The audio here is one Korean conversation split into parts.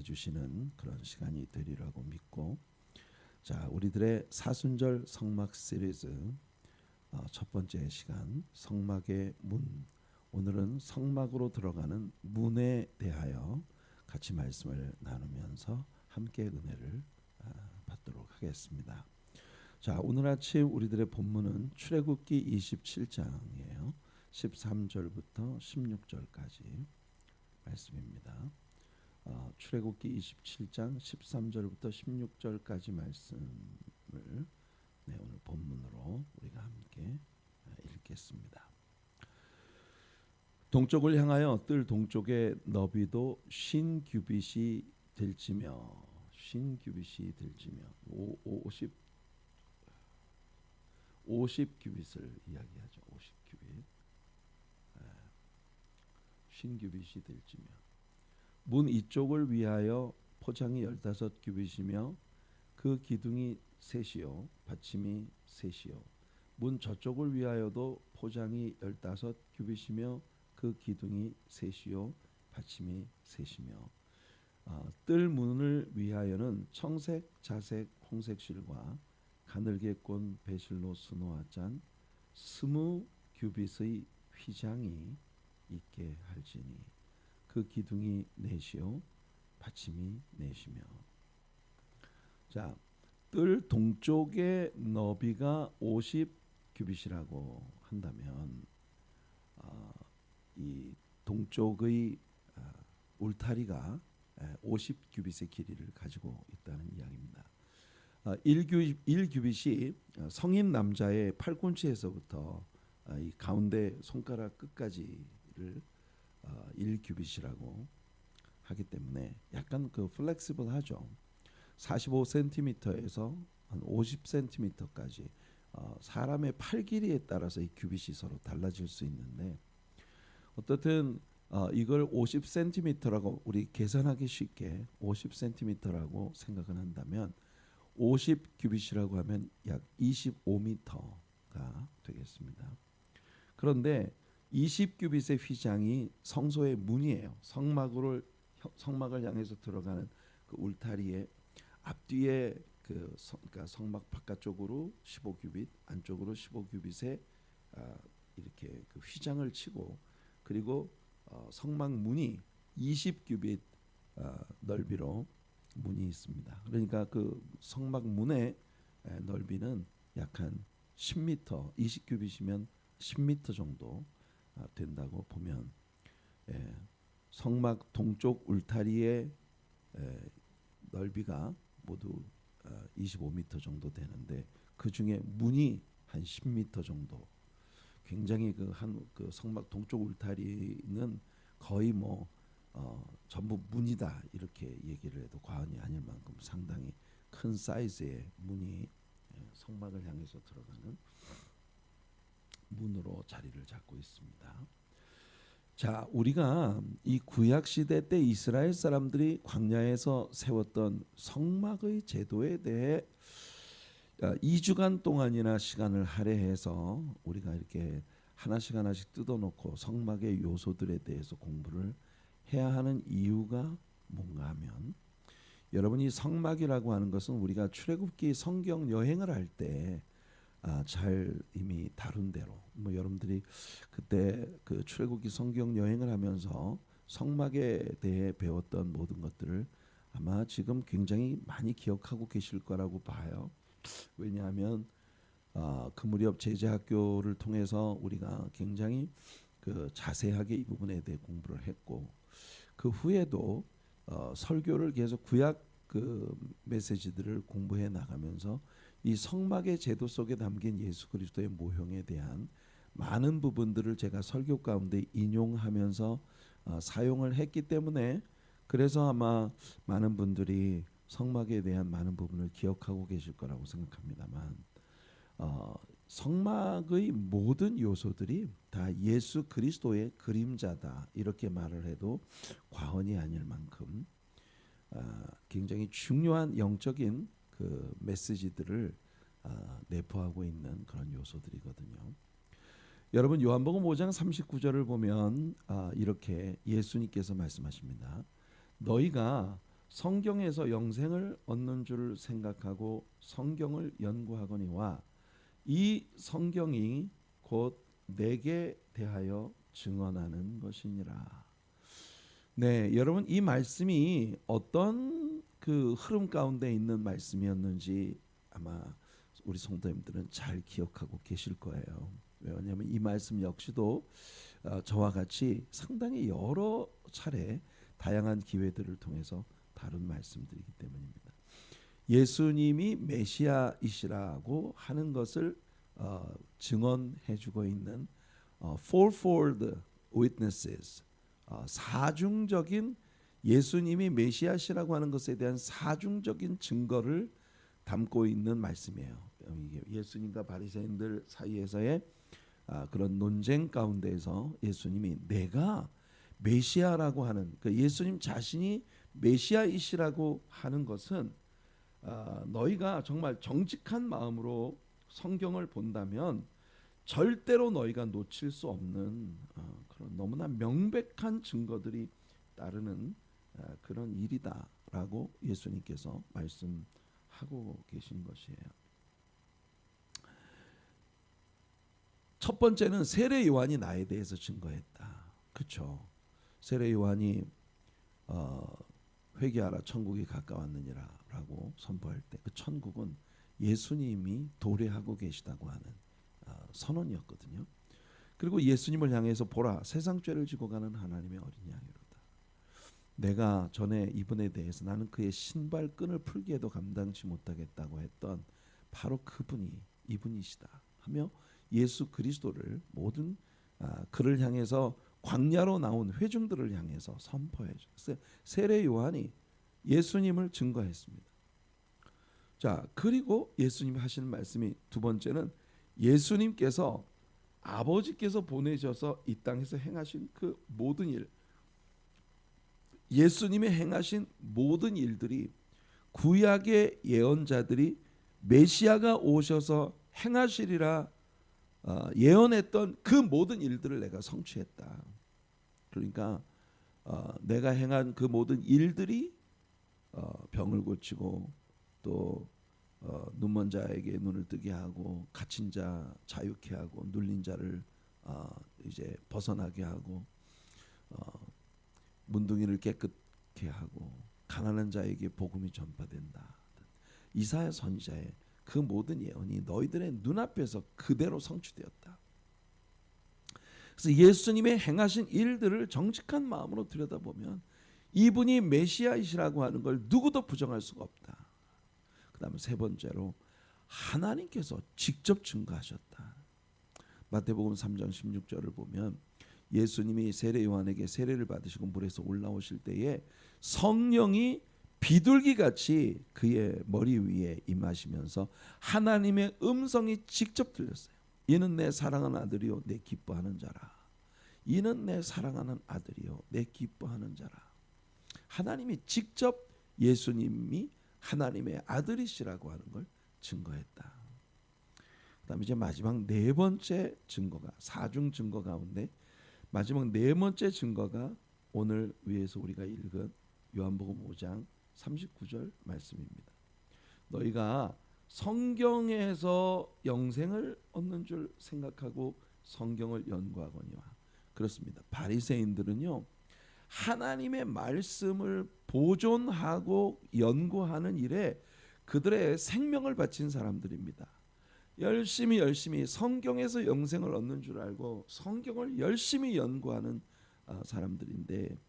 주시는 그런 시간이 되리라고 믿고, 자, 우리들의 사순절 성막 시리즈 첫 번째 시간 성막의 문, 오늘은 성막으로 들어가는 문에 대하여 같이 말씀을 나누면서 함께 은혜를 받도록 하겠습니다. 자, 오늘 아침 우리들의 본문은 출애굽기 27장이에요. 13절부터 16절까지 말씀입니다. 출애굽기 27장 13절부터 16절까지 말씀을 오늘 본문으로 우리가 함께 읽겠습니다. 동쪽을 향하여 뜰 동쪽의 너비도 50규빗이 될지며 50규빗을 이야기하죠. 50규빗. 50규빗이 될지며 문 이쪽을 위하여 포장이 15규빗이며 그 기둥이 셋이요 받침이 셋이요 문 저쪽을 위하여도 포장이 15규빗이며 그 기둥이 셋이요 받침이 셋이며 뜰 문을 위하여는 청색, 자색, 홍색 실과 가늘게 꼰 배실로 수놓아 짠 20규빗의 휘장이 있게 할지니 그 기둥이 넷이요 받침이 넷이며. 자, 뜰 동쪽의 너비가 50규빗이라고 한다면 이 동쪽의 울타리가 50규빗의 길이를 가지고 있다는 이야기입니다. 1규빗이 성인 남자의 팔꿈치에서부터 이 가운데 손가락 끝까지를 1규빗이라고 하기 때문에 약간 그 플렉시블하죠. 45cm에서 한 50cm까지 사람의 팔 길이에 따라서 이 규빗이 서로 달라질 수 있는데, 어떻든 이걸 50cm라고 우리 계산하기 쉽게 50cm라고 생각을 한다면 50규빗이라고 하면 약 25m가 되겠습니다. 그런데 20규빗의 휘장이 성소의 문이에요. 성막을 향해서 들어가는 그 울타리의 앞뒤에 그러니까 성막 바깥쪽으로 15규빗, 안쪽으로 15규빗에 이렇게 그 휘장을 치고, 그리고 성막 문이 20규빗 넓이로 문이 있습니다. 그러니까 그 성막 문의 넓이는 약 한 10m, 20규빗이면 10m 정도 된다고 보면, 성막 동쪽 울타리의 넓이가 모두 25m 정도 되는데, 그 중에 문이 한 10m 정도, 굉장히 그 성막 동쪽 울타리는 거의 전부 문이다 이렇게 얘기를 해도 과언이 아닐 만큼 상당히 큰 사이즈의 문이 성막을 향해서 들어가는 문으로 자리를 잡고 있습니다. 자, 우리가 이 구약 시대 때 이스라엘 사람들이 광야에서 세웠던 성막의 제도에 대해 2주간 동안이나 시간을 할애해서 우리가 이렇게 하나씩 뜯어놓고 성막의 요소들에 대해서 공부를 해야 하는 이유가 뭔가 하면, 여러분이 성막이라고 하는 것은 우리가 출애굽기 성경 여행을 할 때 잘 이미 다룬 대로 여러분들이 그때 그 출애굽기 성경 여행을 하면서 성막에 대해 배웠던 모든 것들을 아마 지금 굉장히 많이 기억하고 계실 거라고 봐요. 왜냐하면 그 무렵 제자학교를 통해서 우리가 굉장히 그 자세하게 이 부분에 대해 공부를 했고, 그 후에도 설교를 계속 구약 그 메시지들을 공부해 나가면서 이 성막의 제도 속에 담긴 예수 그리스도의 모형에 대한 많은 부분들을 제가 설교 가운데 인용하면서 사용을 했기 때문에, 그래서 아마 많은 분들이 성막에 대한 많은 부분을 기억하고 계실 거라고 생각합니다만, 성막의 모든 요소들이 다 예수 그리스도의 그림자다 이렇게 말을 해도 과언이 아닐 만큼 굉장히 중요한 영적인 그 메시지들을 내포하고 있는 그런 요소들이거든요. 여러분, 요한복음 5장 39절을 보면 이렇게 예수님께서 말씀하십니다. 너희가 성경에서 영생을 얻는 줄 생각하고 성경을 연구하거니와 이 성경이 곧 내게 대하여 증언하는 것이니라. 네, 여러분 이 말씀이 어떤 그 흐름 가운데 있는 말씀이었는지 아마 우리 성도님들은 잘 기억하고 계실 거예요. 왜냐하면 이 말씀 역시도 저와 같이 상당히 여러 차례 다양한 기회들을 통해서 다룬 말씀들이기 때문입니다. 예수님이 메시아이시라고 하는 것을 증언해주고 있는 fourfold witnesses, 사중적인 예수님이 메시아시라고 하는 것에 대한 사중적인 증거를 담고 있는 말씀이에요. 이게 예수님과 바리새인들 사이에서의 그런 논쟁 가운데에서 예수님이 내가 메시아라고 하는 그 예수님 자신이 메시아이시라고 하는 것은 너희가 정말 정직한 마음으로 성경을 본다면 절대로 너희가 놓칠 수 없는 그런 너무나 명백한 증거들이 따르는 그런 일이다라고 예수님께서 말씀하고 계신 것이에요. 첫 번째는 세례 요한이 나에 대해서 증거했다. 그렇죠. 세례 요한이 회개하라 천국이 가까웠느니라라고 선포할 때 그 천국은 예수님이 도래하고 계시다고 하는 선언이었거든요. 그리고 예수님을 향해서 보라 세상 죄를 지고 가는 하나님의 어린 양이로다. 내가 전에 이분에 대해서 나는 그의 신발끈을 풀기에도 감당치 못하겠다고 했던 바로 그분이 이분이시다 하며 예수 그리스도를 모든 그를 향해서 광야로 나온 회중들을 향해서 선포해 줬어요. 세례 요한이 예수님을 증거했습니다. 자, 그리고 예수님이 하시는 말씀이 두 번째는 예수님께서 아버지께서 보내셔서 이 땅에서 행하신 그 모든 일, 예수님이 행하신 모든 일들이 구약의 예언자들이 메시아가 오셔서 행하시리라 예언했던 그 모든 일들을 내가 성취했다. 그러니까 내가 행한 그 모든 일들이 병을 고치고 또 눈먼 자에게 눈을 뜨게 하고 갇힌 자 자유케 하고 눌린 자를 이제 벗어나게 하고 문둥이를 깨끗게 하고 가난한 자에게 복음이 전파된다. 이사야 선지자의 그 모든 예언이 너희들의 눈앞에서 그대로 성취되었다. 그래서 예수님의 행하신 일들을 정직한 마음으로 들여다보면 이분이 메시아이시라고 하는 걸 누구도 부정할 수가 없다. 그 다음에 세 번째로 하나님께서 직접 증거하셨다. 마태복음 3장 16절을 보면 예수님이 세례 요한에게 세례를 받으시고 물에서 올라오실 때에 성령이 비둘기같이 그의 머리 위에 임하시면서 하나님의 음성이 직접 들렸어요. 이는 내 사랑하는 아들이요 내 기뻐하는 자라. 이는 내 사랑하는 아들이요 내 기뻐하는 자라. 하나님이 직접 예수님이 하나님의 아들이시라고 하는 걸 증거했다. 그다음에 이제 마지막 네 번째 증거가 사중 증거 가운데 마지막 네 번째 증거가 오늘 위에서 우리가 읽은 요한복음 5장 39절 말씀입니다. 너희가 성경에서 영생을 얻는 줄 생각하고 성경을 연구하거니와. 그렇습니다. 바리새인들은요 하나님의 말씀을 보존하고 연구하는 일에 그들의 생명을 바친 사람들입니다. 열심히 성경에서 영생을 얻는 줄 알고 성경을 열심히 연구하는 사람들인데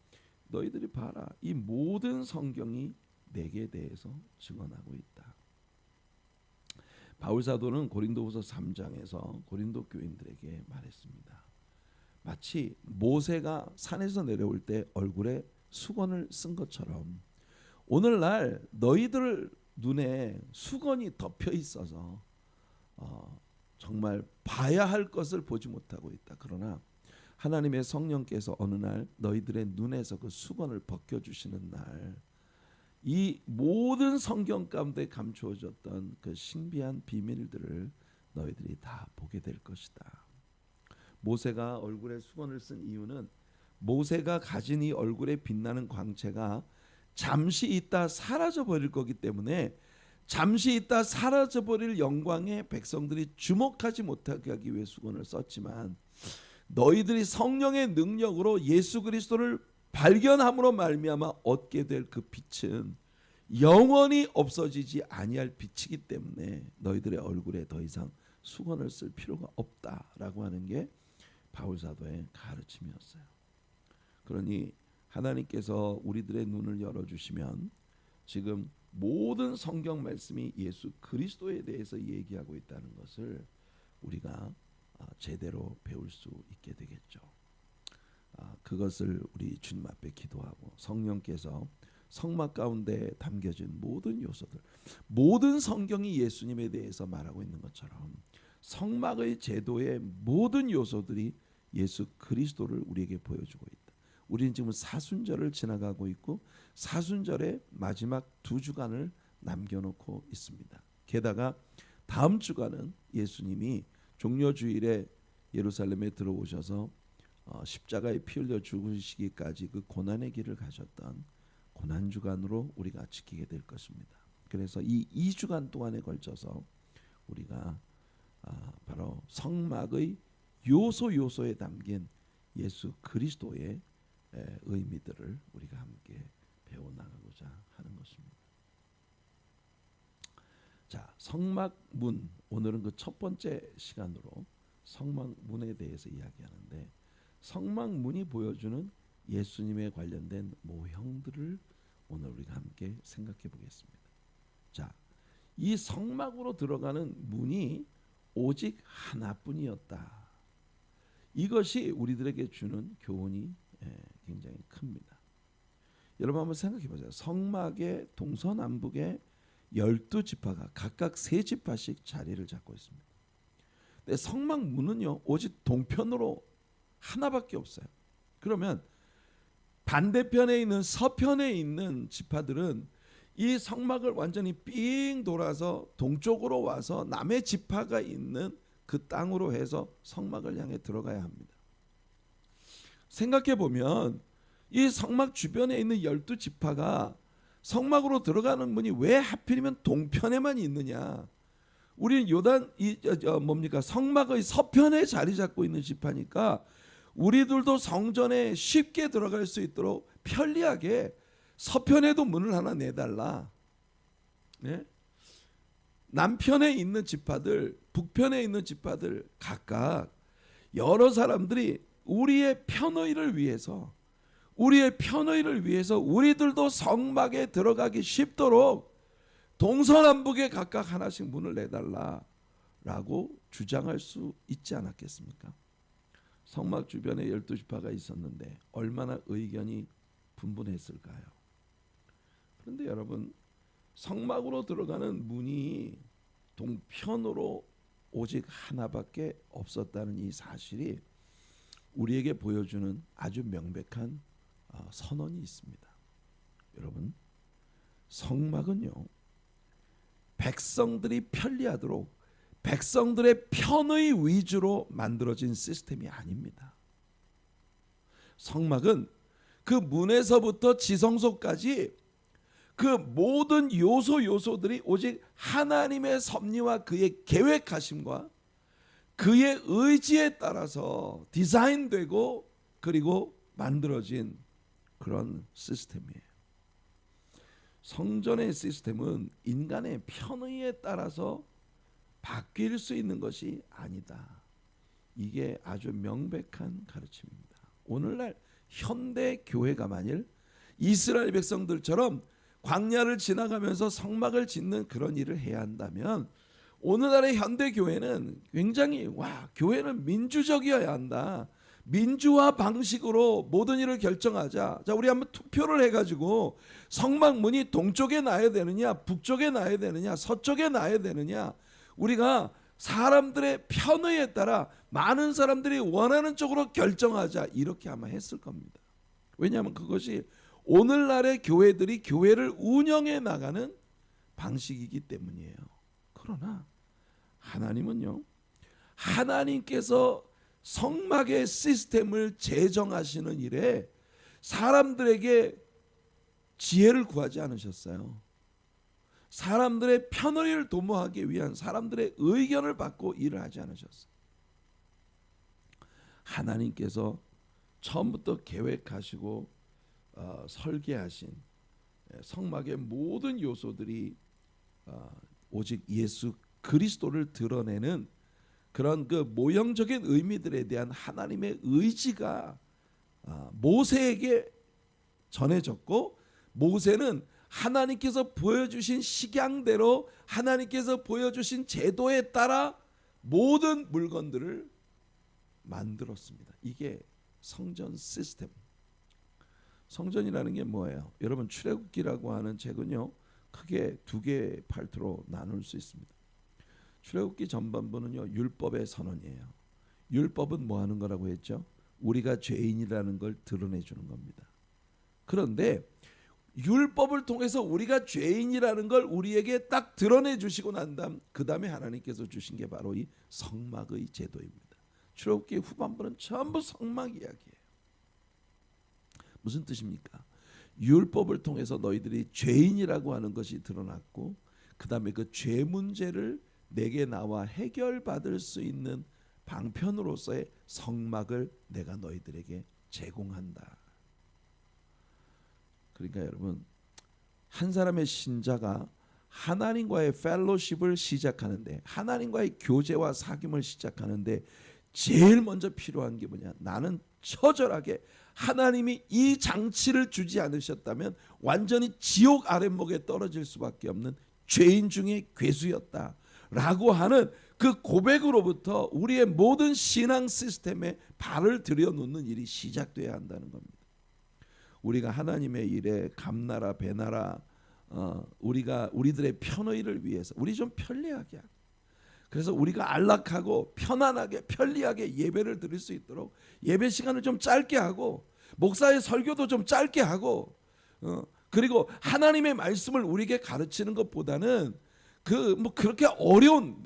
너희들이 봐라. 이 모든 성경이 내게 대해서 증언하고 있다. 바울 사도는 고린도후서 3장에서 고린도 교인들에게 말했습니다. 마치 모세가 산에서 내려올 때 얼굴에 수건을 쓴 것처럼 오늘날 너희들 눈에 수건이 덮여 있어서 정말 봐야 할 것을 보지 못하고 있다. 그러나 하나님의 성령께서 어느 날 너희들의 눈에서 그 수건을 벗겨주시는 날 이 모든 성경 가운데 감추어졌던 그 신비한 비밀들을 너희들이 다 보게 될 것이다. 모세가 얼굴에 수건을 쓴 이유는 모세가 가진 이 얼굴에 빛나는 광채가 잠시 있다 사라져 버릴 거기 때문에 잠시 있다 사라져 버릴 영광에 백성들이 주목하지 못하게 하기 위해 수건을 썼지만, 너희들이 성령의 능력으로 예수 그리스도를 발견함으로 말미암아 얻게 될 그 빛은 영원히 없어지지 아니할 빛이기 때문에 너희들의 얼굴에 더 이상 수건을 쓸 필요가 없다라고 하는 게 바울 사도의 가르침이었어요. 그러니 하나님께서 우리들의 눈을 열어주시면 지금 모든 성경 말씀이 예수 그리스도에 대해서 얘기하고 있다는 것을 우리가 제대로 배울 수 있게 되겠죠. 그것을 우리 주님 앞에 기도하고, 성령께서 성막 가운데 담겨진 모든 요소들, 모든 성경이 예수님에 대해서 말하고 있는 것처럼 성막의 제도의 모든 요소들이 예수 그리스도를 우리에게 보여주고 있다. 우리는 지금 사순절을 지나가고 있고 사순절의 마지막 2주간을 남겨놓고 있습니다. 게다가 다음 주간은 예수님이 종려주일에 예루살렘에 들어오셔서 십자가에 피 흘려 죽으시기까지 그 고난의 길을 가셨던 고난주간으로 우리가 지키게 될 것입니다. 그래서 이 2주간 동안에 걸쳐서 우리가 바로 성막의 요소에 담긴 예수 그리스도의 의미들을 우리가 함께 배워나가고자 하는 것입니다. 자, 성막문, 오늘은 그 첫 번째 시간으로 성막문에 대해서 이야기하는데, 성막문이 보여주는 예수님에 관련된 모형들을 오늘 우리가 함께 생각해 보겠습니다. 자, 이 성막으로 들어가는 문이 오직 하나뿐이었다. 이것이 우리들에게 주는 교훈이 굉장히 큽니다. 여러분 한번 생각해 보세요. 성막의 동서남북에 12지파가 각각 3지파씩 자리를 잡고 있습니다. 근데 성막 문은요, 오직 동편으로 하나밖에 없어요. 그러면 반대편에 있는 서편에 있는 지파들은 이 성막을 완전히 삥 돌아서 동쪽으로 와서 남의 지파가 있는 그 땅으로 해서 성막을 향해 들어가야 합니다. 생각해 보면 이 성막 주변에 있는 12지파가 성막으로 들어가는 문이 왜 하필이면 동편에만 있느냐? 우리는 요단 성막의 서편에 자리 잡고 있는 지파니까 우리들도 성전에 쉽게 들어갈 수 있도록 편리하게 서편에도 문을 하나 내달라. 네? 남편에 있는 지파들, 북편에 있는 지파들 각각 여러 사람들이 우리의 편의를 위해서 우리들도 성막에 들어가기 쉽도록 동서남북에 각각 하나씩 문을 내달라라고 주장할 수 있지 않았겠습니까? 성막 주변에 12지파가 있었는데 얼마나 의견이 분분했을까요? 그런데 여러분, 성막으로 들어가는 문이 동편으로 오직 하나밖에 없었다는 이 사실이 우리에게 보여주는 아주 명백한 선언이 있습니다. 여러분, 성막은요, 백성들이 편리하도록 백성들의 편의 위주로 만들어진 시스템이 아닙니다. 성막은 그 문에서부터 지성소까지 그 모든 요소들이 오직 하나님의 섭리와 그의 계획하심과 그의 의지에 따라서 디자인되고 그리고 만들어진 그런 시스템이에요. 성전의 시스템은 인간의 편의에 따라서 바뀔 수 있는 것이 아니다. 이게 아주 명백한 가르침입니다. 오늘날 현대 교회가 만일 이스라엘 백성들처럼 광야를 지나가면서 성막을 짓는 그런 일을 해야 한다면, 오늘날의 현대 교회는 굉장히 교회는 민주적이어야 한다. 민주화 방식으로 모든 일을 결정하자. 자, 우리 한번 투표를 해가지고 성막문이 동쪽에 놔야 되느냐, 북쪽에 놔야 되느냐, 서쪽에 놔야 되느냐, 우리가 사람들의 편의에 따라 많은 사람들이 원하는 쪽으로 결정하자, 이렇게 아마 했을 겁니다. 왜냐하면 그것이 오늘날의 교회들이 교회를 운영해 나가는 방식이기 때문이에요. 그러나 하나님은요, 하나님께서 성막의 시스템을 제정하시는 일에 사람들에게 지혜를 구하지 않으셨어요. 사람들의 편의를 도모하기 위한 사람들의 의견을 받고 일을 하지 않으셨어요. 하나님께서 처음부터 계획하시고 설계하신 성막의 모든 요소들이 오직 예수 그리스도를 드러내는 그런 그 모형적인 의미들에 대한 하나님의 의지가 모세에게 전해졌고, 모세는 하나님께서 보여주신 식양대로 하나님께서 보여주신 제도에 따라 모든 물건들을 만들었습니다. 이게 성전 시스템. 성전이라는 게 뭐예요? 여러분, 출애굽기라고 하는 책은요, 크게 두 개의 파트로 나눌 수 있습니다. 출애굽기 전반부는요, 율법의 선언이에요. 율법은 뭐 하는 거라고 했죠? 우리가 죄인이라는 걸 드러내 주는 겁니다. 그런데 율법을 통해서 우리가 죄인이라는 걸 우리에게 딱 드러내 주시고 난 다음, 그 다음에 하나님께서 주신 게 바로 이 성막의 제도입니다. 출애굽기 후반부는 전부 성막 이야기예요. 무슨 뜻입니까? 율법을 통해서 너희들이 죄인이라고 하는 것이 드러났고, 그 다음에 그 죄 문제를 내게 나와 해결받을 수 있는 방편으로서의 성막을 내가 너희들에게 제공한다. 그러니까 여러분, 한 사람의 신자가 하나님과의 펠로십을 시작하는데, 하나님과의 교제와 사귐을 시작하는데 제일 먼저 필요한 게 뭐냐? 나는 처절하게 하나님이 이 장치를 주지 않으셨다면 완전히 지옥 아랫목에 떨어질 수밖에 없는 죄인 중에 괴수였다 라고 하는 그 고백으로부터 우리의 모든 신앙 시스템에 발을 들여놓는 일이 시작돼야 한다는 겁니다. 우리가 하나님의 일에 감나라 배나라 우리들의 편의를 위해서 우리 좀 편리하게 하고, 그래서 우리가 안락하고 편안하게 편리하게 예배를 드릴 수 있도록 예배 시간을 좀 짧게 하고, 목사의 설교도 좀 짧게 하고, 그리고 하나님의 말씀을 우리에게 가르치는 것보다는 그렇게 어려운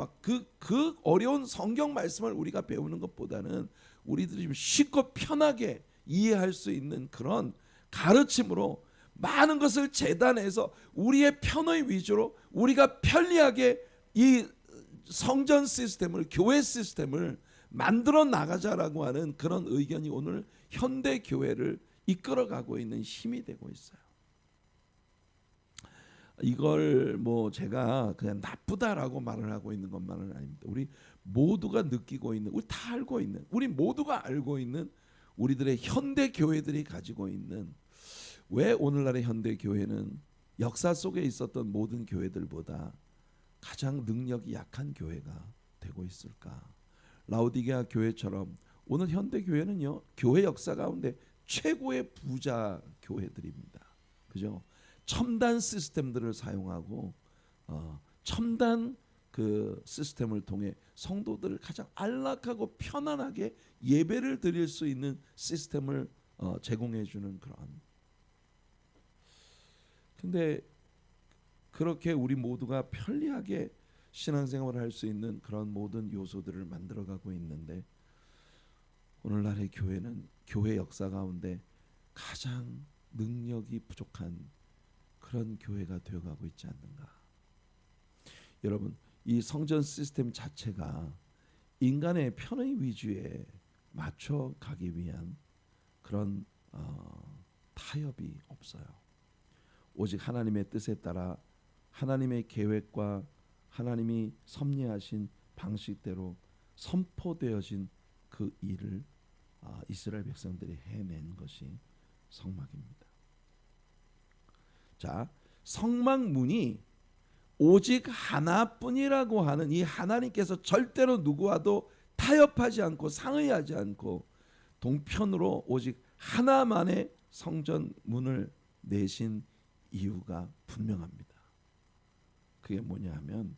그 어려운 성경 말씀을 우리가 배우는 것보다는 우리들이 좀 쉽고 편하게 이해할 수 있는 그런 가르침으로 많은 것을 재단해서 우리의 편의 위주로 우리가 편리하게 이 성전 시스템을, 교회 시스템을 만들어 나가자라고 하는 그런 의견이 오늘 현대 교회를 이끌어가고 있는 힘이 되고 있어요. 이걸 뭐 제가 그냥 나쁘다라고 말을 하고 있는 것만은 아닙니다. 우리 모두가 느끼고 있는, 우리 다 알고 있는, 우리 모두가 알고 있는 우리들의 현대 교회들이 가지고 있는, 왜 오늘날의 현대 교회는 역사 속에 있었던 모든 교회들보다 가장 능력이 약한 교회가 되고 있을까? 라오디게아 교회처럼 오늘 현대 교회는요, 교회 역사 가운데 최고의 부자 교회들입니다. 그죠? 첨단 시스템들을 사용하고 첨단 그 시스템을 통해 성도들을 가장 안락하고 편안하게 예배를 드릴 수 있는 시스템을 제공해 주는 그런. 근데 그렇게 우리 모두가 편리하게 신앙생활을 할 수 있는 그런 모든 요소들을 만들어가고 있는데, 오늘날의 교회는 교회 역사 가운데 가장 능력이 부족한 그런 교회가 되어가고 있지 않는가. 여러분, 이 성전 시스템 자체가 인간의 편의 위주에 맞춰가기 위한 그런 타협이 없어요. 오직 하나님의 뜻에 따라 하나님의 계획과 하나님이 섭리하신 방식대로 선포되어진 그 일을 이스라엘 백성들이 해낸 것이 성막입니다. 자, 성막문이 오직 하나뿐이라고 하는 이 하나님께서 절대로 누구와도 타협하지 않고 상의하지 않고 동편으로 오직 하나만의 성전 문을 내신 이유가 분명합니다. 그게 뭐냐 하면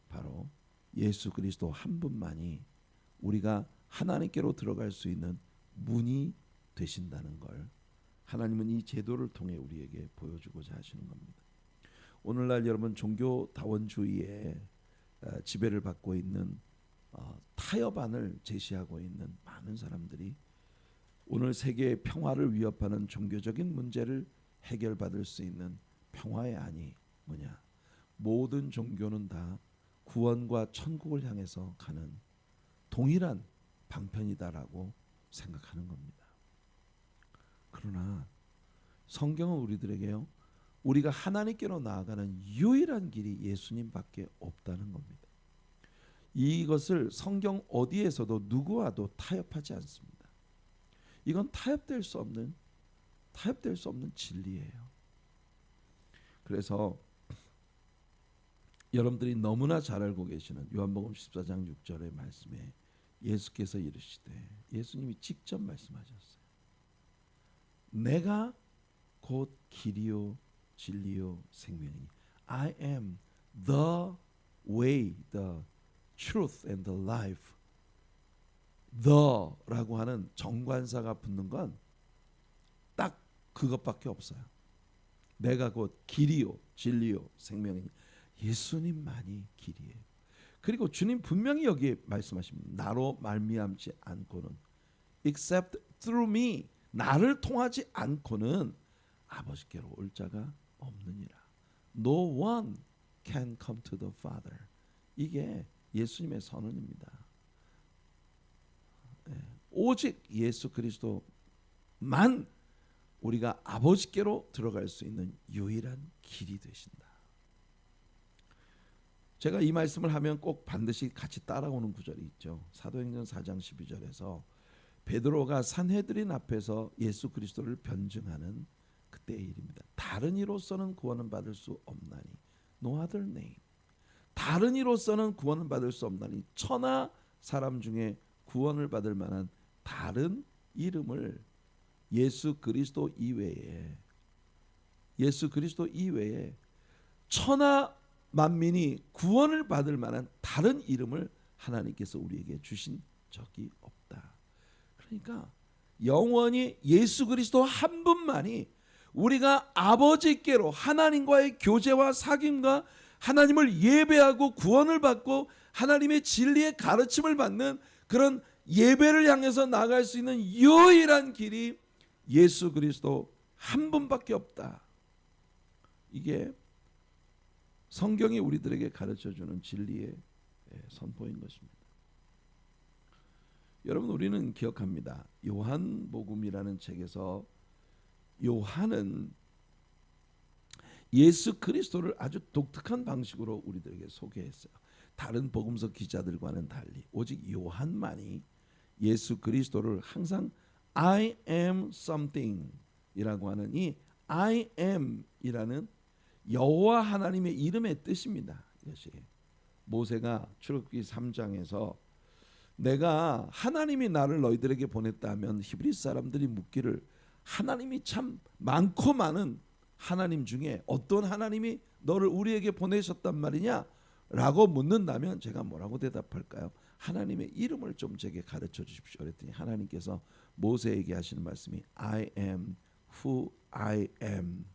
바로 예수 그리스도 한 분만이 우리가 하나님께로 들어갈 수 있는 문이 되신다는 걸 하나님은 이 제도를 통해 우리에게 보여주고자 하시는 겁니다. 오늘날 여러분, 종교다원주의에 지배를 받고 있는 타협안을 제시하고 있는 많은 사람들이 오늘 세계의 평화를 위협하는 종교적인 문제를 해결받을 수 있는 평화의 안이 뭐냐? 모든 종교는 다 구원과 천국을 향해서 가는 동일한 방편이다라고 생각하는 겁니다. 그러나 성경은 우리들에게요, 우리가 하나님께로 나아가는 유일한 길이 예수님밖에 없다는 겁니다. 이것을 성경 어디에서도 누구와도 타협하지 않습니다. 이건 타협될 수 없는 진리예요. 그래서 여러분들이 너무나 잘 알고 계시는 요한복음 14장 6절의 말씀에 예수께서 이르시되, 예수님이 직접 말씀하셨어요. 내가 곧 길이요 진리요 생명이니, I am the way, the truth and the life. the라고 하는 정관사가 붙는 건 딱 그것밖에 없어요. 내가 곧 길이요 진리요 생명이니, 예수님만이 길이에요. 그리고 주님 분명히 여기에 말씀하십니다. 나로 말미암지 않고는, except through me, 나를 통하지 않고는 아버지께로 올 자가 없느니라. No one can come to the Father. 이게 예수님의 선언입니다. 오직 예수 그리스도만 우리가 아버지께로 들어갈 수 있는 유일한 길이 되신다. 제가 이 말씀을 하면 꼭 반드시 같이 따라오는 구절이 있죠. 사도행전 4장 12절에서 베드로가 산헤드린 앞에서 예수 그리스도를 변증하는 그때의 일입니다. 다른 이로서는 구원은 받을 수 없나니, no other name. 다른 이로서는 구원을 받을 수 없나니, 천하 사람 중에 구원을 받을 만한 다른 이름을 예수 그리스도 이외에 천하 만민이 구원을 받을 만한 다른 이름을 하나님께서 우리에게 주신 적이 없다. 그러니까 영원히 예수 그리스도 한 분만이 우리가 아버지께로 하나님과의 교제와 사귐과 하나님을 예배하고 구원을 받고 하나님의 진리의 가르침을 받는 그런 예배를 향해서 나갈 수 있는 유일한 길이 예수 그리스도 한 분밖에 없다. 이게 성경이 우리들에게 가르쳐주는 진리의 선포인 것입니다. 여러분, 우리는 기억합니다. 요한복음이라는 책에서 요한은 예수 그리스도를 아주 독특한 방식으로 우리들에게 소개했어요. 다른 복음서 기자들과는 달리 오직 요한만이 예수 그리스도를 항상 I am something 이라고 하는, 이 I am 이라는 여호와 하나님의 이름의 뜻입니다. 이것이 모세가 출애굽기 3장에서 내가 하나님이 나를 너희들에게 보냈다면 히브리 사람들이 묻기를 하나님이 참 많고 많은 하나님 중에 어떤 하나님이 너를 우리에게 보내셨단 말이냐? 라고 묻는다면 제가 뭐라고 대답할까요? 하나님의 이름을 좀 제게 가르쳐 주십시오. 그랬더니 하나님께서 모세에게 하시는 말씀이 I am who I am.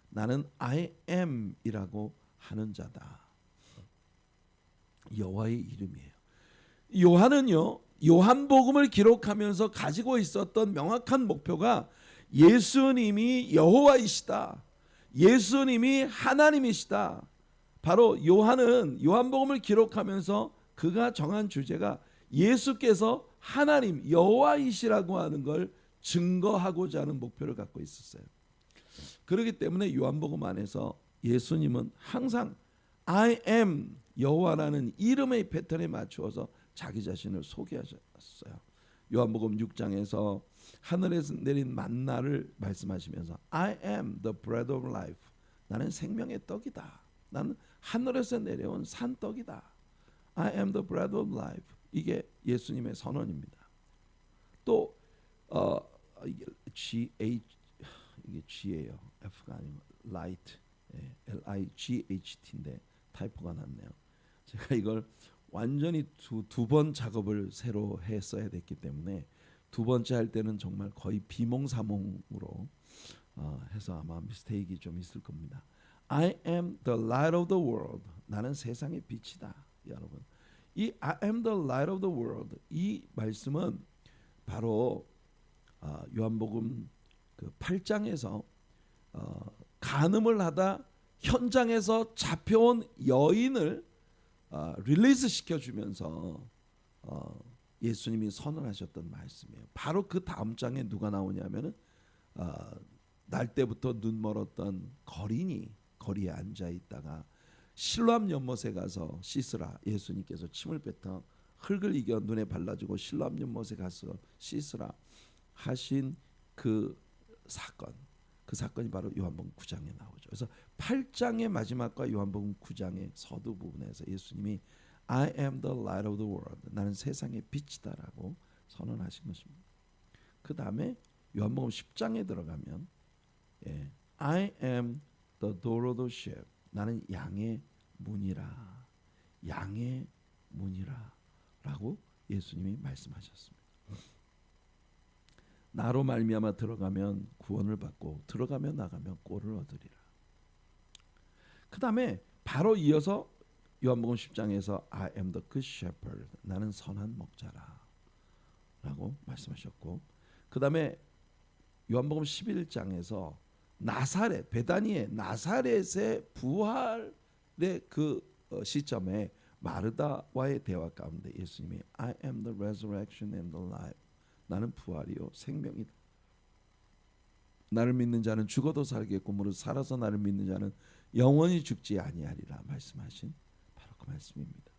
나는 I am 이라고 하는 자다. 여호와의 이름이에요. 요한은요, 요한복음을 기록하면서 가지고 있었던 명확한 목표가 예수님이 여호와이시다, 예수님이 하나님이시다. 바로 요한은 요한복음을 기록하면서 그가 정한 주제가 예수께서 하나님 여호와이시라고 하는 걸 증거하고자 하는 목표를 갖고 있었어요. 그렇기 때문에 요한복음 안에서 예수님은 항상 I am 여호와라는 이름의 패턴에 맞추어서 자기 자신을 소개하셨어요. 요한복음 6장에서 하늘에서 내린 만나를 말씀하시면서 I am the bread of life. 나는 생명의 떡이다. 나는 하늘에서 내려온 산떡이다. I am the bread of life. 이게 예수님의 선언입니다. 또 이게 G예요. F가 아니고 light, LIGHT인데 타이포가 났네요. 제가 이걸 완전히 두 번 작업을 새로 했어야 됐기 때문에 두 번째 할 때는 정말 거의 비몽사몽으로 해서 아마 미스테이크가 좀 있을 겁니다. I am the light of the world. 나는 세상의 빛이다. 여러분, 이 I am the light of the world, 이 말씀은 바로 요한복음 그 8장에서 간음을 하다 현장에서 잡혀온 여인을 릴리스 시켜주면서 예수님이 선언하셨던 말씀이에요. 바로 그 다음 장에 누가 나오냐면은 날 때부터 눈 멀었던 거린이 거리에 앉아 있다가 실로암 연못에 가서 씻으라. 예수님께서 침을 뱉어 흙을 이겨 눈에 발라주고 실로암 연못에 가서 씻으라 하신 그 사건. 그 사건이 바로 요한복음 9장에 나오죠. 그래서 8장의 마지막과 요한복음 9장의 서두 부분에서 예수님이 I am the light of the world. 나는 세상의 빛이다라고 선언하신 것입니다. 그 다음에 요한복음 10장에 들어가면 I am the door of the sheep. 나는 양의 문이라. 양의 문이라 라고 예수님이 말씀하셨습니다. 나로 말미암아 들어가면 구원을 받고 들어가며 나가면 꼴을 얻으리라. 그 다음에 바로 이어서 요한복음 10장에서 I am the good shepherd. 나는 선한 목자라 라고 말씀하셨고, 그 다음에 요한복음 11장에서 나사렛, 베다니의 나사렛의 부활의 그 시점에 마르다와의 대화 가운데 예수님이 I am the resurrection and the life. 나는 부활이요 생명이다. 나를 믿는 자는 죽어도 살겠고 무릇 살아서 나를 믿는 자는 영원히 죽지 아니하리라 말씀하신 바로 그 말씀입니다.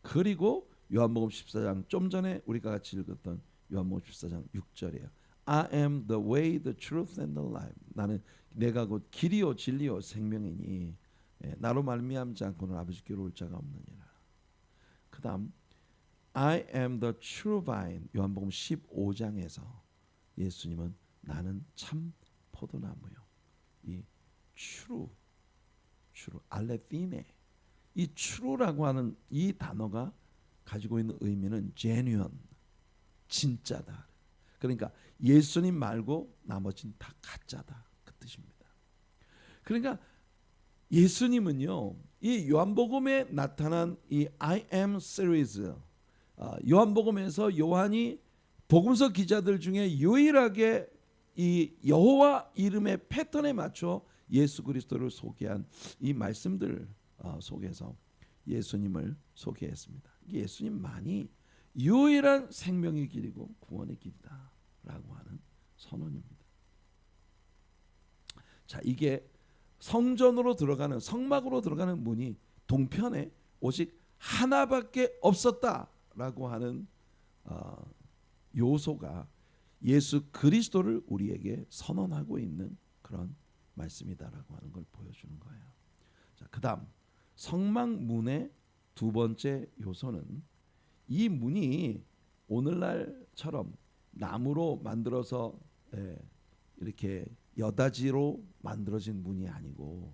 그리고 요한복음 14장 좀 전에 우리가 같이 읽었던 요한복음 14장 6절이에요. I am the way, the truth and the life. 나는 내가 곧 길이요 진리요 생명이니 나로 말미암지 않고는 아버지께로 올 자가 없느니라. 그 다음 I am the true vine. 요한복음 15장에서 예수님은 나는 참 포도나무요. 이 true 알레피네, 이 true라고 하는 이 단어가 가지고 있는 의미는 genuine, 진짜다. 그러니까 예수님 말고 나머지는 다 가짜다 그 뜻입니다. 그러니까 예수님은요, 이 요한복음에 나타난 이 I am series, 요한복음에서 요한이 복음서 기자들 중에 유일하게 이 여호와 이름의 패턴에 맞춰 예수 그리스도를 소개한 이 말씀들 속에서 예수님을 소개했습니다. 예수님만이 유일한 생명의 길이고 구원의 길이다라고 하는 선언입니다. 자, 이게 성전으로 들어가는 성막으로 들어가는 문이 동편에 오직 하나밖에 없었다라고 하는 요소가 예수 그리스도를 우리에게 선언하고 있는 그런 말씀이다라고 하는 걸 보여주는 거예요. 자, 그다음 성막 문의 두 번째 요소는 이 문이 오늘날처럼 나무로 만들어서 이렇게 여다지로 만들어진 문이 아니고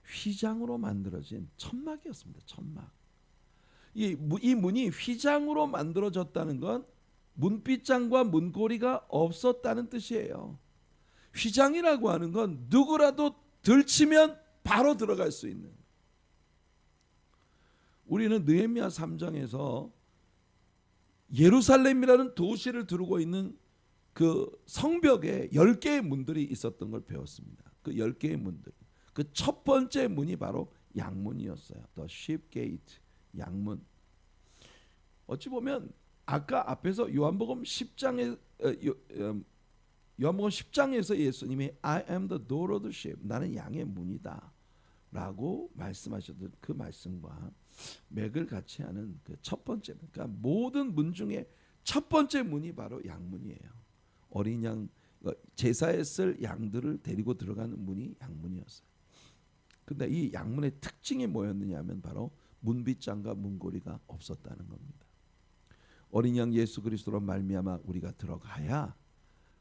휘장으로 만들어진 천막이었습니다. 천막. 이 문이 휘장으로 만들어졌다는 건 문빗장과 문고리가 없었다는 뜻이에요. 휘장이라고 하는 건 누구라도 들치면 바로 들어갈 수 있는. 우리는 느헤미야 3장에서 예루살렘이라는 도시를 두르고 있는 그 성벽에 10개의 문들이 있었던 걸 배웠습니다. 그 10개의 문들. 그 첫 번째 문이 바로 양문이었어요. The sheep gate, 양문. 어찌 보면 아까 앞에서 요한복음 10장에서 예수님이 I am the door of the sheep. 나는 양의 문이다 라고 말씀하셨던 그 말씀과 맥을 같이 하는 그 첫 번째, 그러니까 모든 문 중에 첫 번째 문이 바로 양문이에요. 어린 양, 제사에 쓸 양들을 데리고 들어가는 문이 양문이었어요. 근데 이 양문의 특징이 뭐였느냐 하면 바로 문빗장과 문고리가 없었다는 겁니다. 어린 양 예수 그리스도로 말미암아 우리가 들어가야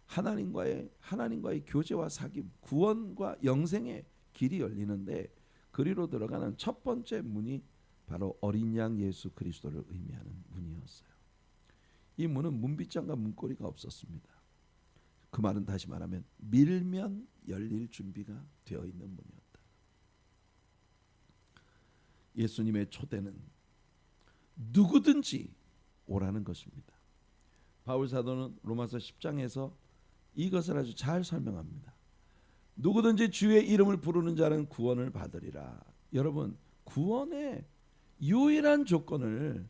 하나님과의 교제와 사귐, 구원과 영생의 길이 열리는데 그리로 들어가는 첫 번째 문이 바로 어린 양 예수 그리스도를 의미하는 문이었어요. 이 문은 문빗장과 문고리가 없었습니다. 그 말은 다시 말하면 밀면 열릴 준비가 되어 있는 문이었다. 예수님의 초대는 누구든지 오라는 것입니다. 바울 사도는 로마서 10장에서 이것을 아주 잘 설명합니다. 누구든지 주의 이름을 부르는 자는 구원을 받으리라. 여러분, 구원의 유일한 조건을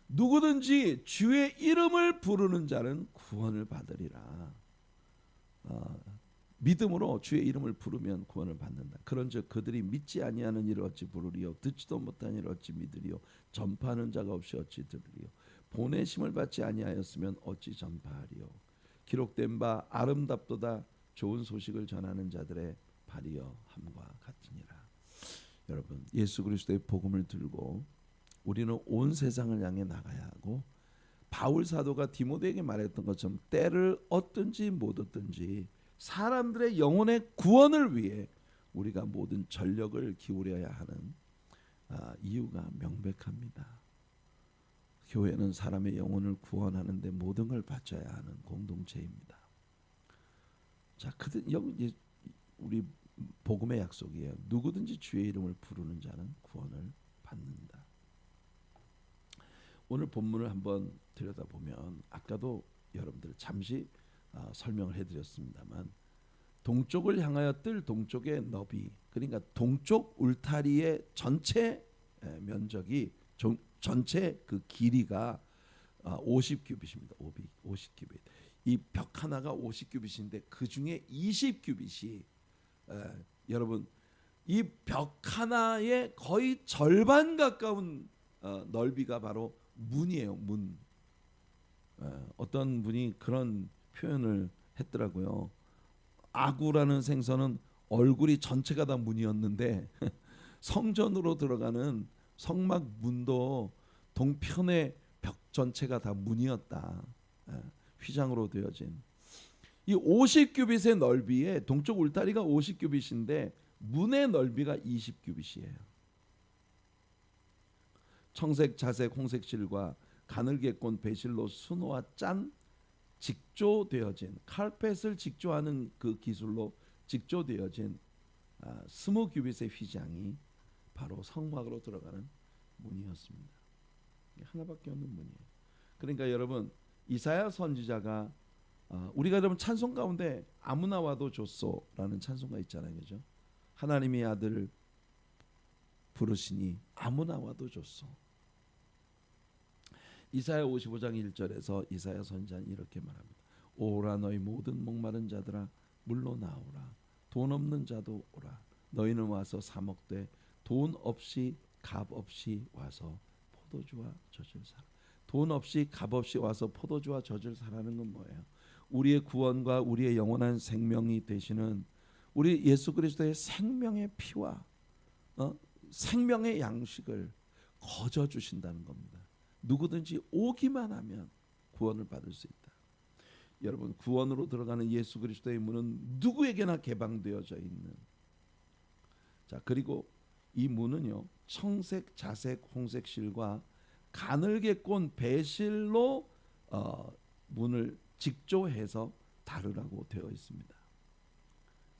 누구든지 주의 이름을 부르는 자는 구원을 받으리라. 믿음으로 주의 이름을 부르면 구원을 받는다. 그런즉 그들이 믿지 아니하는 이를 어찌 부르리요, 듣지도 못하는 이를 어찌 믿으리요, 전파하는 자가 없이 어찌 들으리요, 보내심을 받지 아니하였으면 어찌 전파하리요. 기록된 바 아름답도다 좋은 소식을 전하는 자들의 발이여 함과 같으니라. 여러분, 예수 그리스도의 복음을 들고 우리는 온 세상을 향해 나가야 하고, 바울 사도가 디모데에게 말했던 것처럼 때를 얻든지 못 얻든지 사람들의 영혼의 구원을 위해 우리가 모든 전력을 기울여야 하는 이유가 명백합니다. 교회는 사람의 영혼을 구원하는 데 모든 걸 바쳐야 하는 공동체입니다. 자, 여기 우리 복음의 약속이에요. 누구든지 주의 이름을 부르는 자는 구원을 받는다. 오늘 본문을 한번 들여다보면 아까도 여러분들 잠시 설명을 해드렸습니다만, 동쪽을 향하여 뜰 동쪽의 너비, 그러니까 동쪽 울타리의 전체 면적이 전체 그 길이가 50규빗입니다. 50규빗. 이 벽 하나가 50규빗인데 그 중에 20규빗이 여러분, 이 벽 하나의 거의 절반 가까운 넓이가 바로 문이에요. 문. 어떤 분이 그런 표현을 했더라고요. 아구라는 생선은 얼굴이 전체가 다 문이었는데 성전으로 들어가는 성막 문도 동편의 벽 전체가 다 문이었다. 휘장으로 되어진 이 50규빗의 넓이에 동쪽 울타리가 50규빗인데 문의 넓이가 20규빗이에요. 청색, 자색, 홍색 실과 가늘게꼰 배실로 수놓아 짠 직조되어진, 칼펫을 직조하는 그 기술로 직조되어진 20규빗의 휘장이 바로 성막으로 들어가는 문이었습니다. 하나밖에 없는 문이에요. 그러니까 여러분, 이사야 선지자가 우리가 여러분 찬송 가운데 아무나 와도 좋소라는 찬송가 있잖아요, 그죠? 하나님의 아들을 부르시니 아무나 와도 좋소. 이사야 55장 1절에서 이사야 선지자는 이렇게 말합니다. 오라 너희 모든 목마른 자들아 물로 나오라. 돈 없는 자도 오라. 너희는 와서 사 먹되 돈 없이 값 없이 와서 포도주와 젖을 사라. 돈 없이 값 없이 와서 포도주와 젖을 사라는 건 뭐예요? 우리의 구원과 우리의 영원한 생명이 되시는 우리 예수 그리스도의 생명의 피와 생명의 양식을 거저 주신다는 겁니다. 누구든지 오기만 하면 구원을 받을 수 있다. 여러분, 구원으로 들어가는 예수 그리스도의 문은 누구에게나 개방되어져 있는. 자, 그리고 이 문은요, 청색, 자색, 홍색 실과 가늘게 꼰 배실로 문을 직조해서 다루라고 되어 있습니다.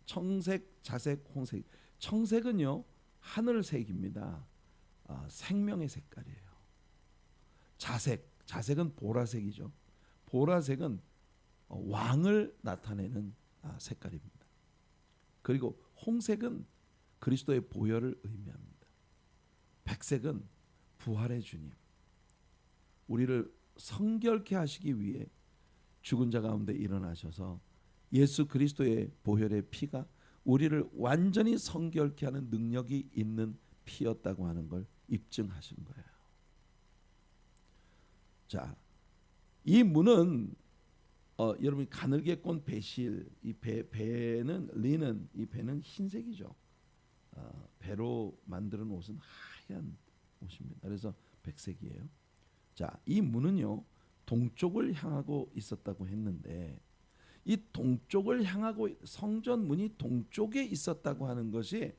청색, 자색, 홍색. 청색은요 하늘색입니다. 생명의 색깔이에요. 자색은 보라색이죠. 보라색은 왕을 나타내는 색깔입니다. 그리고 홍색은 그리스도의 보혈을 의미합니다. 백색은 부활의 주님, 우리를 성결케 하시기 위해 죽은 자 가운데 일어나셔서 예수 그리스도의 보혈의 피가 우리를 완전히 성결케 하는 능력이 있는 피였다고 하는 걸 입증하신 거예요. 자, 이 문은 여러분이 가늘게 꼰 배실, 이 배는 리는, 이 배는 흰색이죠. 배로 만드는 옷은 하얀 옷입니다. 그래서 백색이에요. 자, 이 문은요 동쪽을 향하고 있었다고 했는데, 이 동쪽을 향하고 성전 문이 동쪽에 있었다고 하는 것이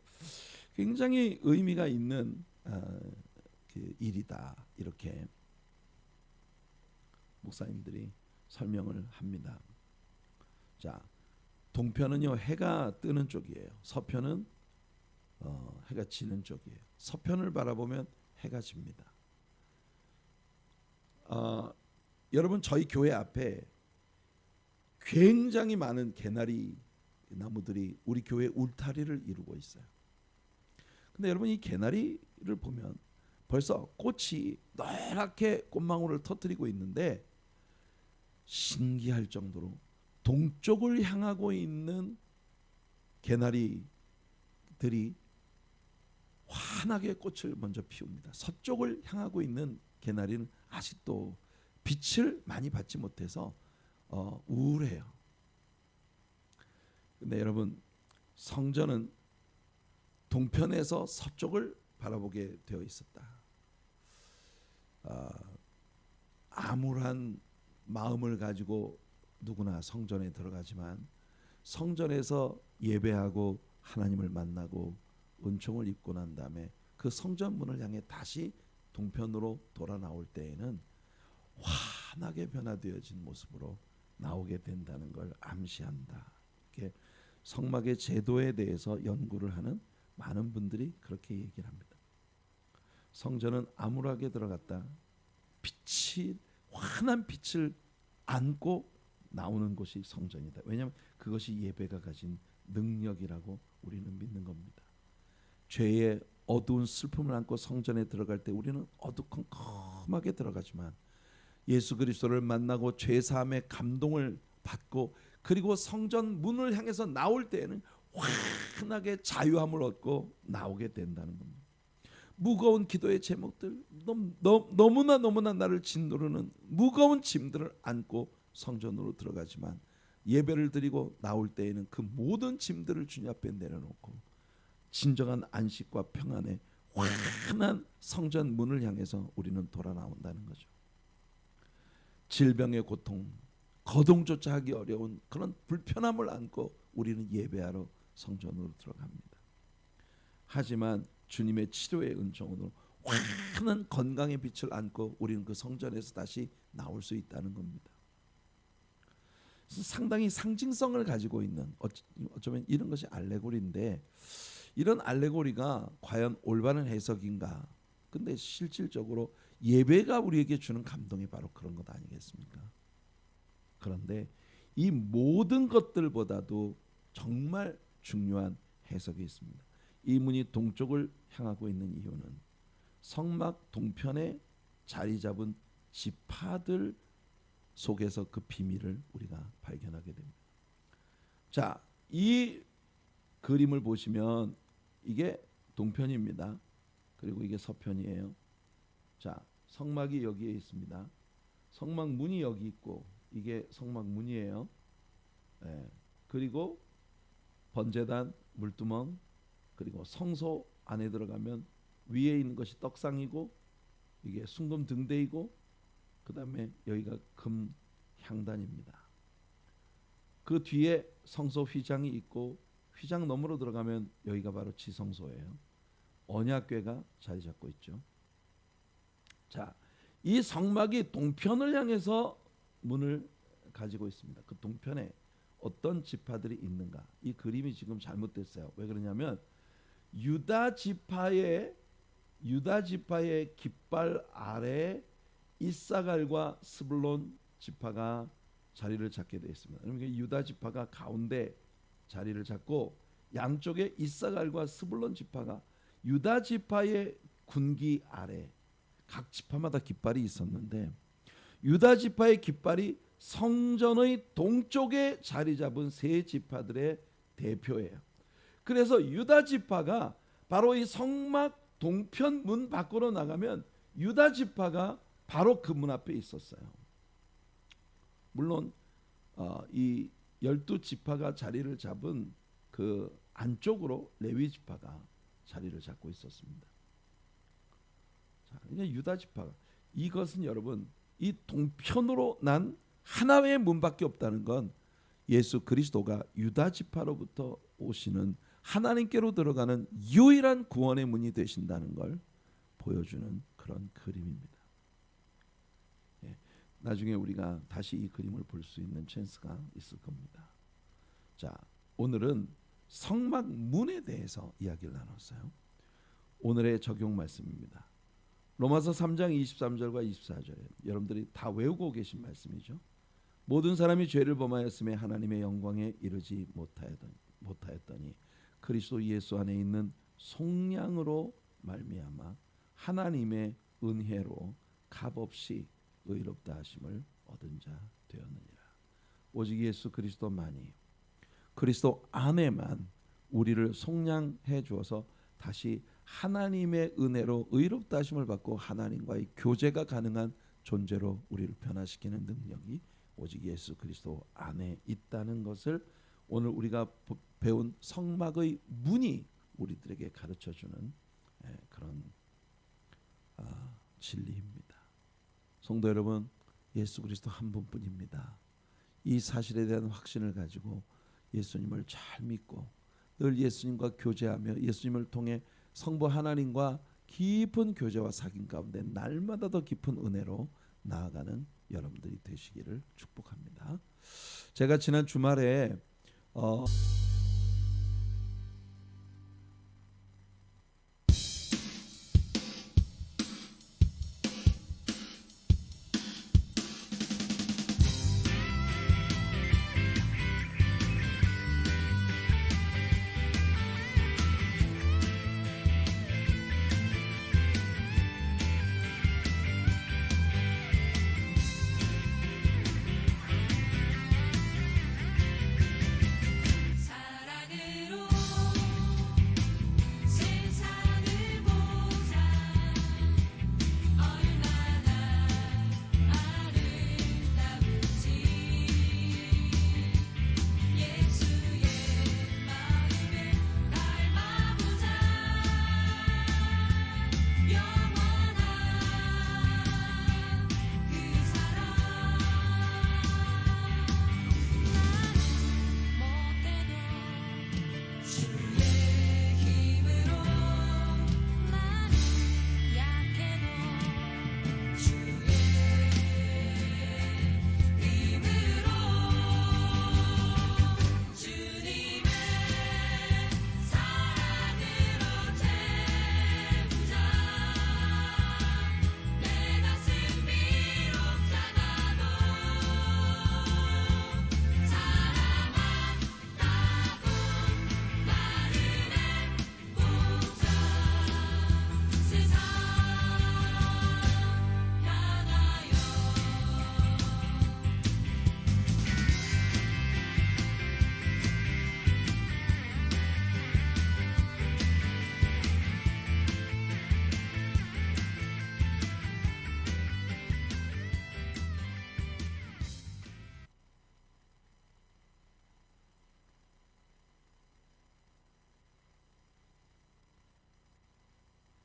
굉장히 의미가 있는 그 일이다, 이렇게 목사님들이 설명을 합니다. 자, 동편은요 해가 뜨는 쪽이에요. 서편은 해가 지는 쪽이에요. 서편을 바라보면 해가 집니다. 여러분, 저희 교회 앞에 굉장히 많은 개나리 나무들이 우리 교회 울타리를 이루고 있어요. 근데 여러분 이 개나리를 보면 벌써 꽃이 노랗게 꽃망울을 터뜨리고 있는데 신기할 정도로 동쪽을 향하고 있는 개나리들이 환하게 꽃을 먼저 피웁니다. 서쪽을 향하고 있는 개나리는 아직도 빛을 많이 받지 못해서 우울해요. 근데 여러분 성전은 동편에서 서쪽을 바라보게 되어 있었다. 암울한 마음을 가지고 누구나 성전에 들어가지만 성전에서 예배하고 하나님을 만나고 은총을 입고 난 다음에 그 성전 문을 향해 다시 동편으로 돌아 나올 때에는 환하게 변화되어진 모습으로 나오게 된다는 걸 암시한다. 이렇게 성막의 제도에 대해서 연구를 하는 많은 분들이 그렇게 얘기를 합니다. 성전은 암울하게 들어갔다. 빛이 환한 빛을 안고 나오는 곳이 성전이다. 왜냐하면 그것이 예배가 가진 능력이라고 우리는 믿는 겁니다. 죄의 어두운 슬픔을 안고 성전에 들어갈 때 우리는 어두컴컴하게 들어가지만 예수 그리스도를 만나고 죄 사함의 감동을 받고 그리고 성전 문을 향해서 나올 때에는 환하게 자유함을 얻고 나오게 된다는 겁니다. 무거운 기도의 제목들, 너무나 나를 짓누르는 무거운 짐들을 안고 성전으로 들어가지만 예배를 드리고 나올 때에는 그 모든 짐들을 주님 앞에 내려놓고 진정한 안식과 평안의 환한 성전 문을 향해서 우리는 돌아 나온다는 거죠. 질병의 고통, 거동조차 하기 어려운 그런 불편함을 안고 우리는 예배하러 성전으로 들어갑니다. 하지만 주님의 치료의 은총으로 환한 건강의 빛을 안고 우리는 그 성전에서 다시 나올 수 있다는 겁니다. 상당히 상징성을 가지고 있는 어쩌면 이런 것이 알레고리인데 이런 알레고리가 과연 올바른 해석인가? 근데 실질적으로 예배가 우리에게 주는 감동이 바로 그런 것 아니겠습니까? 그런데 이 모든 것들보다도 정말 중요한 해석이 있습니다. 이 문이 동쪽을 향하고 있는 이유는 성막 동편에 자리 잡은 지파들 속에서 그 비밀을 우리가 발견하게 됩니다. 자, 이 그림을 보시면 이게 동편입니다. 그리고 이게 서편이에요. 자, 성막이 여기에 있습니다. 성막 문이 여기 있고 이게 성막 문이에요. 네. 그리고 번제단, 물두멍, 그리고 성소 안에 들어가면 위에 있는 것이 떡상이고 이게 순금 등대이고 그 다음에 여기가 금 향단입니다. 그 뒤에 성소 휘장이 있고 휘장 너머로 들어가면 여기가 바로 지성소예요. 언약궤가 자리 잡고 있죠. 자, 이 성막이 동편을 향해서 문을 가지고 있습니다. 그 동편에 어떤 지파들이 있는가? 이 그림이 지금 잘못됐어요. 왜 그러냐면 유다 지파의 깃발 아래 이사갈과 스불론 지파가 자리를 잡게 되어 있습니다. 그러니까 유다 지파가 가운데 자리를 잡고 양쪽에 이사갈과 스불론 지파가 유다 지파의 군기 아래 각 지파마다 깃발이 있었는데 유다 지파의 깃발이 성전의 동쪽에 자리 잡은 세 지파들의 대표예요. 그래서 유다 지파가 바로 이 성막 동편 문 밖으로 나가면 유다 지파가 바로 그 문 앞에 있었어요. 물론 이 12지파가 자리를 잡은 그 안쪽으로 레위 지파가 자리를 잡고 있었습니다. 자, 이제 유다 지파가 이것은 여러분 이 동편으로 난 하나의 문밖에 없다는 건 예수 그리스도가 유다 지파로부터 오시는 하나님께로 들어가는 유일한 구원의 문이 되신다는 걸 보여주는 그런 그림입니다. 예, 나중에 우리가 다시 이 그림을 볼 수 있는 찬스가 있을 겁니다. 자, 오늘은 성막 문에 대해서 이야기를 나눴어요. 오늘의 적용 말씀입니다. 로마서 3장 23절과 24절 여러분들이 다 외우고 계신 말씀이죠. 모든 사람이 죄를 범하였음에 하나님의 영광에 이르지 못하였더니 그리스도 예수 안에 있는 속량으로 말미암아 하나님의 은혜로 값없이 의롭다 하심을 얻은 자 되었느니라. 오직 예수 그리스도만이, 그리스도 안에만 우리를 속량해 주어서 다시 하나님의 은혜로 의롭다 하심을 받고 하나님과의 교제가 가능한 존재로 우리를 변화시키는 능력이 오직 예수 그리스도 안에 있다는 것을 오늘 우리가 배운 성막의 문이 우리들에게 가르쳐주는 그런 진리입니다. 성도 여러분, 예수 그리스도 한 분뿐입니다. 이 사실에 대한 확신을 가지고 예수님을 잘 믿고 늘 예수님과 교제하며 예수님을 통해 성부 하나님과 깊은 교제와 사귐 가운데 날마다 더 깊은 은혜로 나아가는 여러분들이 되시기를 축복합니다. 제가 지난 주말에